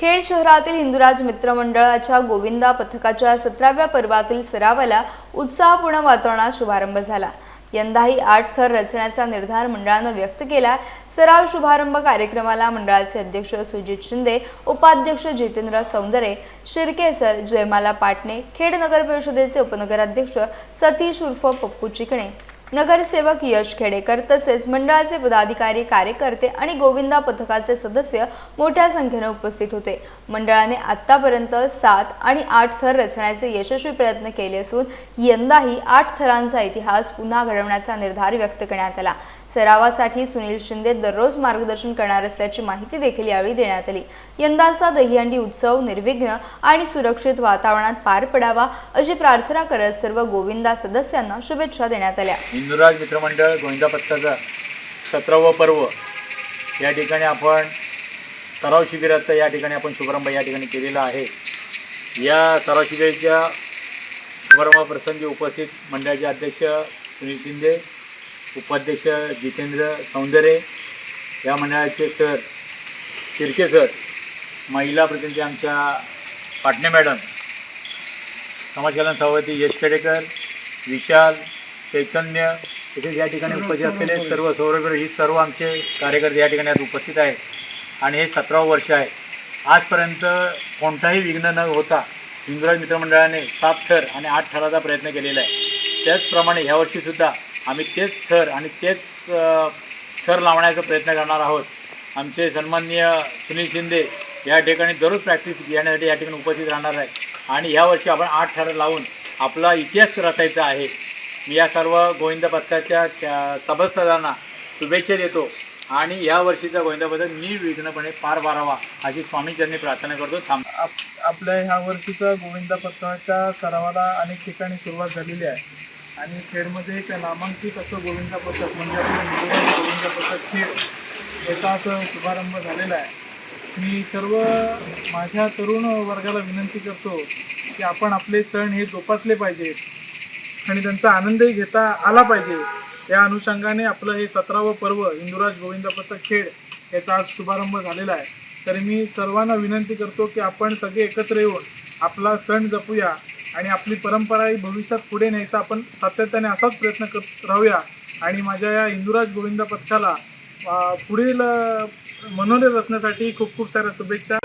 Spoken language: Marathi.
खेड शहरातील हिंदुराज मित्र मंडळाच्या गोविंदा पथकाच्या 17व्या पर्वातील सरावाला उत्साहपूर्ण वातावरणात शुभारंभ झाला। यंदाही 8 थर रचण्याचा निर्धार मंडळानं व्यक्त केला। सराव शुभारंभ कार्यक्रमाला मंडळाचे अध्यक्ष सुजित शिंदे, उपाध्यक्ष जितेंद्र सौंदरे, शिर्के सर, जयमाला पाटणे, खेड नगर परिषदेचे उपनगराध्यक्ष सतीश उर्फ पप्पू चिकणे, नगरसेवक यश खेडेकर तसेच मंडळाचे पदाधिकारी, कार्यकर्ते आणि गोविंदा पथकाचे सदस्य मोठ्या संख्येने उपस्थित होते। मंडळाने आतापर्यंत 7 आणि 8 थर रचण्याचे यशस्वी प्रयत्न केले असून यंदाही 8 थरांचा इतिहास पुन्हा घडवण्याचा निर्धार व्यक्त करण्यात आला। सरावासाठी सुनील शिंदे दररोज मार्गदर्शन करणार असल्याची माहिती देखील यावेळी देण्यात आली। यंदाचा दहीहंडी उत्सव निर्विघ्न आणि सुरक्षित वातावरणात पार पडावा अशी प्रार्थना करत सर्व गोविंदा सदस्यांना शुभेच्छा देण्यात आल्या। हिंदुराज मित्रमंडळ गोविंदा पथकाचा 17वं पर्व या ठिकाणी आपण सराव शिबिराचा या ठिकाणी आपण शुभारंभ या ठिकाणी केलेला आहे। या सराव शिबिराच्या शुभारंभाप्रसंगी उपस्थित मंडळाचे अध्यक्ष सुनील शिंदे, उपाध्यक्ष जितेंद्र सौंदरे, या मंडळाचे सर शिर्के सर, महिला प्रतिनिधी आमच्या पाटणे मॅडम, समाजकल्याण सभापती यश खेडेकर, विशाल, चैतन्य, तसेच या ठिकाणी उपस्थित असलेले सर्व सौरभ ही सर्व आमचे कार्यकर्ते या ठिकाणी आज उपस्थित आहेत। आणि हे 17वं वर्ष आहे। आजपर्यंत कोणताही विघ्न न होता हिंदुराज मित्रमंडळाने 7 थर आणि 8 थराचा प्रयत्न केलेला आहे। त्याचप्रमाणे ह्या वर्षीसुद्धा आम्ही तेच थर आणि तेच थर लावण्याचा प्रयत्न करणार आहोत। आमचे सन्माननीय सुनील शिंदे या ठिकाणी दररोज प्रॅक्टिस घेण्यासाठी या ठिकाणी उपस्थित राहणार आहे आणि ह्या वर्षी आपण 8 थर लावून आपला इतिहास रचायचा आहे। मी या सर्व गोविंदा पथकाच्या सभासदांना शुभेच्छा देतो आणि या वर्षीचा गोविंदा पथक निर्विघ्नपणे पार पाडावा अशी स्वामीचरणी प्रार्थना करतो। आपल्या ह्या वर्षीचा गोविंदा पथकाच्या सरावाला अनेक ठिकाणी सुरुवात झालेली आहे आणि खेडमध्ये एक नामांकित असं गोविंदा पथक म्हणजे आपलं गोविंदा पथक खेड याचा आज शुभारंभ झालेला आहे। मी सर्व माझ्या तरुण वर्गाला विनंती करतो की आपण आपले सण हे जोपासले पाहिजेत आणि त्यांचा आनंदही घेता आला पाहिजे। या अनुषंगाने आपलं हे 17वं पर्व हिंदुराज गोविंदा पथक खेड याचा आज शुभारंभ झालेला आहे। तर मी सर्वांना विनंती करतो की आपण सगळे एकत्र येऊन आपला सण जपूया आणि आपली परंपरा ही भविष्यात पुढे न्यायचा आपण सातत्याने असाच प्रयत्न करत राहूया आणि माझ्या या हिंदुराज गोविंदा पथकाला पुढील मनोरे रचण्यासाठी खूप खूप साऱ्या शुभेच्छा।